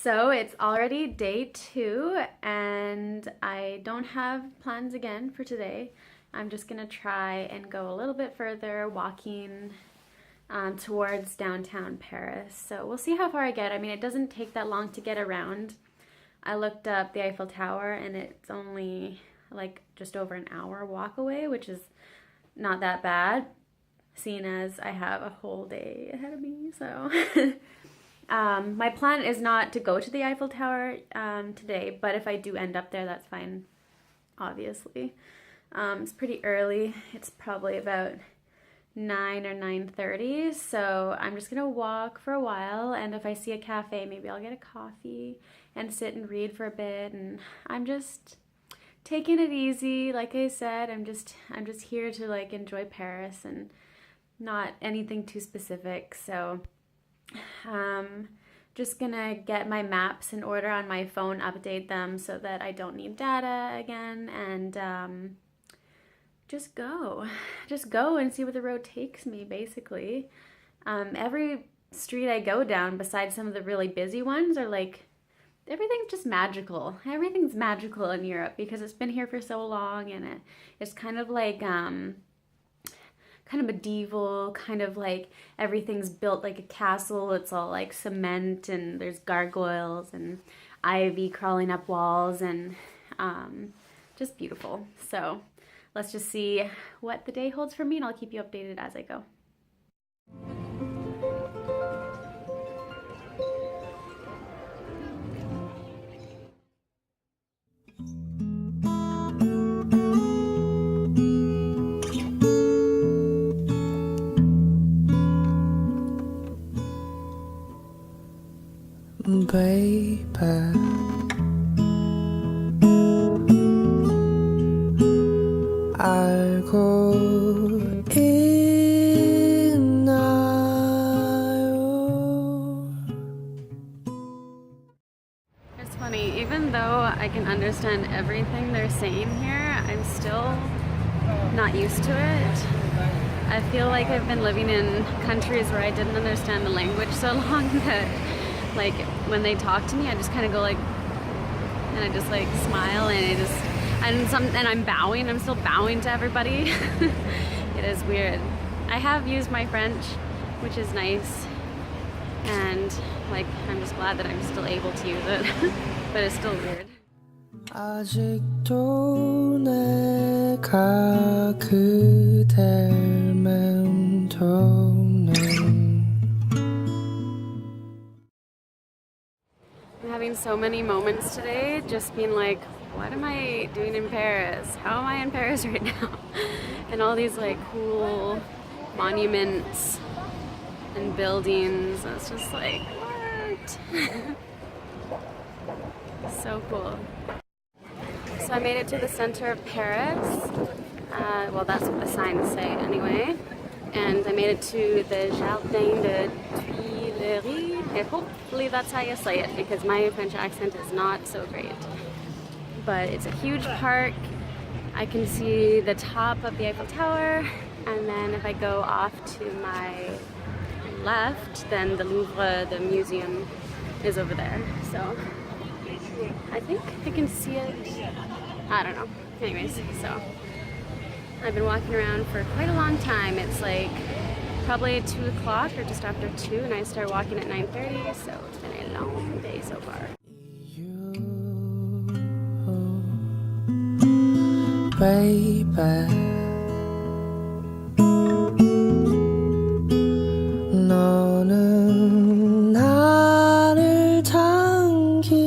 So it's already day 2 and I don't have plans again for today. I'm just gonna try and go a little bit further walking towards downtown Paris. So we'll see how far I get. I mean, it doesn't take that long to get around. I looked up the Eiffel Tower and it's only like just over an hour walk away, which is not that bad, seeing as I have a whole day ahead of me, so. My plan is not to go to the Eiffel Tower today, but if I do end up there, that's fine, obviously. It's pretty early. It's probably about 9 or 9:30, so I'm just gonna walk for a while, and if I see a cafe, maybe I'll get a coffee and sit and read for a bit, and I'm just taking it easy. Like I said, I'm just here to like enjoy Paris and not anything too specific, so just gonna get my maps in order on my phone, update them so that I don't need data again, and just go and see where the road takes me, basically. Every street I go down, besides some of the really busy ones, are like, everything's just magical. Everything's magical in Europe because it's been here for so long, and it's kind of like kind of medieval, kind of like everything's built like a castle. It's all like cement and there's gargoyles and ivy crawling up walls, and just beautiful. So let's just see what the day holds for me, and I'll keep you updated as I go. Baby, 알고 있나요? It's funny, even though I can understand everything they're saying here, I'm still not used to it. I feel like I've been living in countries where I didn't understand the language so long that like when they talk to me, I just kind of go like, and I just like smile, and I'm bowing. I'm still bowing to everybody. It is weird. I have used my French, which is nice, and like I'm just glad that I'm still able to use it, but it's still weird. 아직도 내가 그댈 맴도는 I'm having so many moments today, just being like, what am I doing in Paris? How am I in Paris right now? And all these like cool monuments and buildings. It's just like, what? So cool. So I made it to the center of Paris. Well, that's what the signs say anyway. And I made it to the Jardin de Tuileries. Hopefully that's how you say it, because my French accent is not so great. But it's a huge park. I can see the top of the Eiffel Tower, and then if I go off to my left, then the Louvre, the museum, is over there. So I think I can see it. I don't know. Anyways, so I've been walking around for quite a long time. It's like probably 2 o'clock or just after 2, and I start walking at 9:30, so it's been a long day so far. Baby, 너는 나를 당기는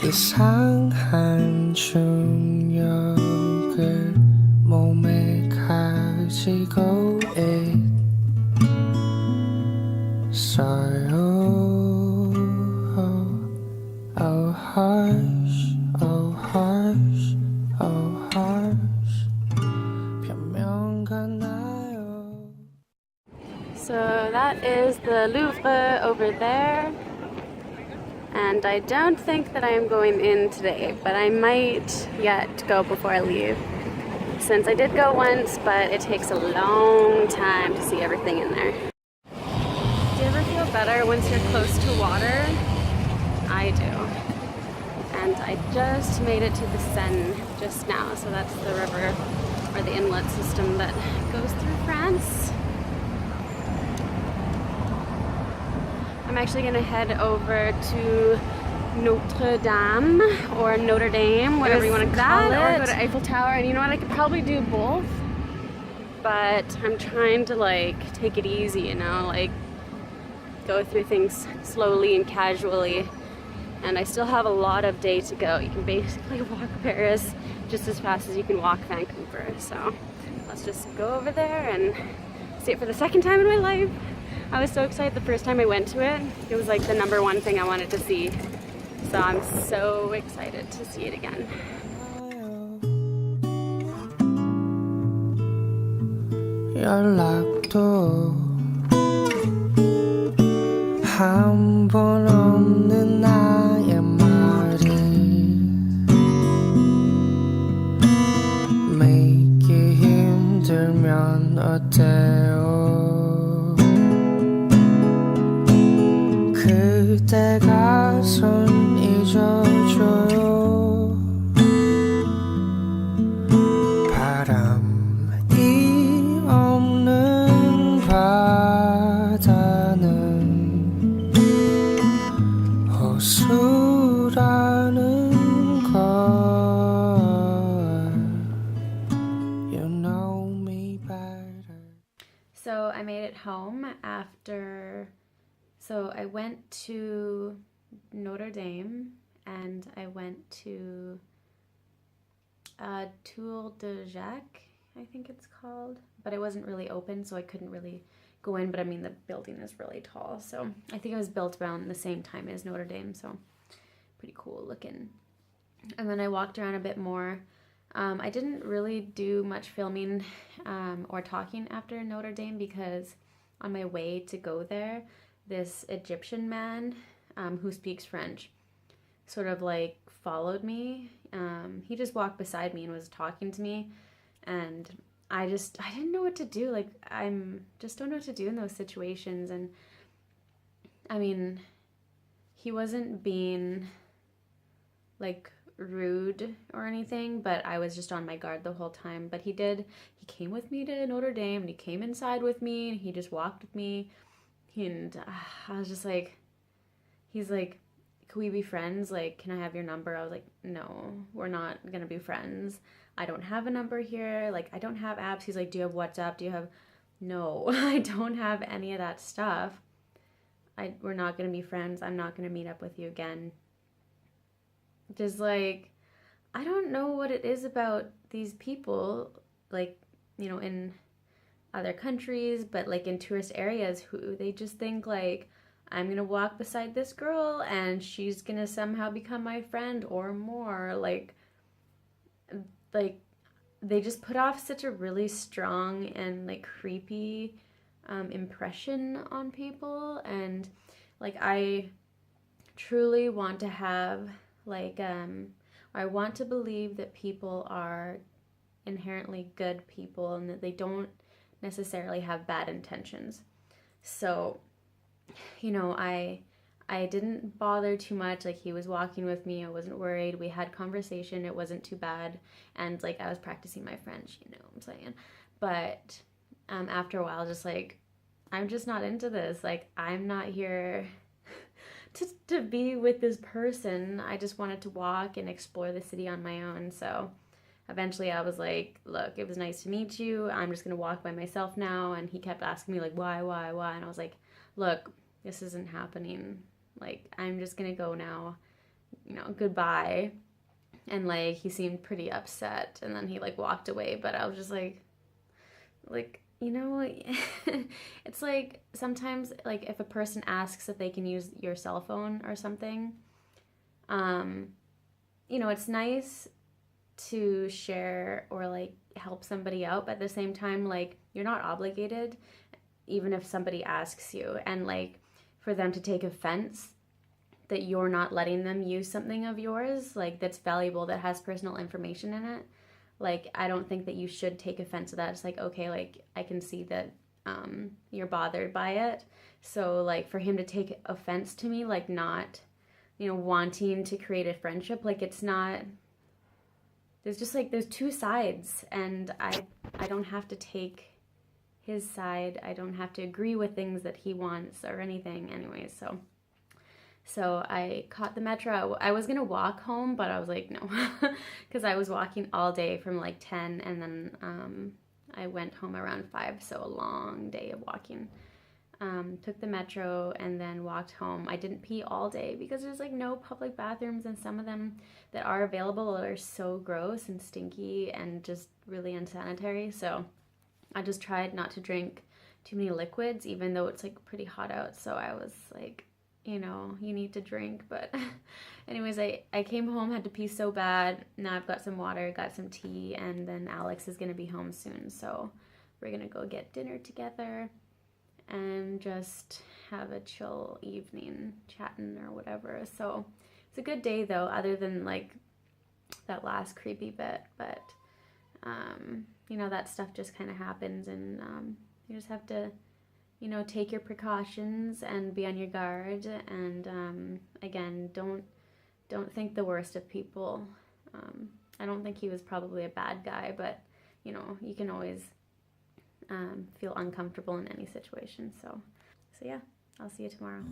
이상한 중력을 몸에 가지고 있어요. Oh hush, oh hush, oh hush, 변명 같나요? So that is the Louvre over there. And I don't think that I am going in today, but I might yet go before I leave. Since I did go once, but it takes a long time to see everything in there. better once you're close to water. I do. And I just made it to the Seine just now, so that's the river or the inlet system that goes through France. I'm actually gonna head over to Notre Dame or Notre Dame, whatever you want to call it, or go to Eiffel Tower. And you know what? I could probably do both, but I'm trying to like take it easy, you know, like go through things slowly and casually. And I still have a lot of day to go. You can basically walk Paris just as fast as you can walk Vancouver. So let's just go over there and see it for the second time in my life. I was so excited the first time I went to it. It was like the #1 thing I wanted to see. So I'm so excited to see it again. 연락도 한 번 없는 나의 말이 믿기 힘들면 어때요 그대가 손 잊어줘요 바람이 없는 바다는 호수라는 걸 You know me better So I made it home after, so I went to Notre Dame and I went to Tour de Jacques, I think it's called, but it wasn't really open, so I couldn't really go in. But I mean, the building is really tall, so I think it was built around the same time as Notre Dame, so pretty cool looking. And then I walked around a bit more. I didn't really do much filming or talking after Notre Dame because on my way to go there, this Egyptian man who speaks French sort of like followed me. He just walked beside me and was talking to me, and I didn't know what to do. Like, just don't know what to do in those situations. And I mean, he wasn't being like rude or anything, but I was just on my guard the whole time. But he came with me to Notre Dame and he came inside with me and he just walked with me. And I was just like, he's like, can we be friends? Like, can I have your number? I was like, no, we're not gonna be friends. I don't have a number here. Like, I don't have apps. He's like, do you have WhatsApp? Do you have... No, I don't have any of that stuff. We're not gonna be friends. I'm not gonna meet up with you again. Just like, I don't know what it is about these people, like, you know, in other countries, but like in tourist areas, who they just think like, I'm gonna walk beside this girl and she's gonna somehow become my friend or more. Like they just put off such a really strong and like creepy impression on people. And like, I truly want to have like I want to believe that people are inherently good people and that they don't necessarily have bad intentions. So, you know, I didn't bother too much. Like, he was walking with me, I wasn't worried. We had conversation, it wasn't too bad. And like, I was practicing my French, you know what I'm saying? But after a while, just like, I'm just not into this. Like, I'm not here to be with this person. I just wanted to walk and explore the city on my own. So eventually I was like, look, it was nice to meet you. I'm just gonna walk by myself now. And he kept asking me like, why? And I was like, look, this isn't happening. Like, I'm just gonna go now, you know, goodbye. And like, he seemed pretty upset, and then he like walked away. But I was just like, you know, it's like sometimes, like, if a person asks if they can use your cell phone or something, you know, it's nice to share or like help somebody out, but at the same time, like, you're not obligated, even if somebody asks you. And like, for them to take offense that you're not letting them use something of yours, like, that's valuable, that has personal information in it, like, I don't think that you should take offense to that. It's like, okay, like, I can see that you're bothered by it. So like for him to take offense to me, like not, wanting to create a friendship, like it's not, there's just like, there's two sides, and I don't have to take his side. I don't have to agree with things that he wants or anything anyways. So I caught the metro. I was gonna walk home, but I was like, no, because I was walking all day from like 10, and then I went home around 5, so a long day of walking. Took the metro and then walked home. I didn't pee all day because there's like no public bathrooms, and some of them that are available are so gross and stinky and just really unsanitary. So I just tried not to drink too many liquids, even though it's like pretty hot out. So I was like, you need to drink. But anyways, I came home, had to pee so bad. Now I've got some water, got some tea, and then Alex is gonna be home soon. So we're gonna go get dinner together and just have a chill evening chatting or whatever. So it's a good day though, other than like that last creepy bit. But that stuff just kind of happens, and you just have to take your precautions and be on your guard. And again, don't think the worst of people. I don't think he was probably a bad guy, but you can always feel uncomfortable in any situation. So yeah, I'll see you tomorrow.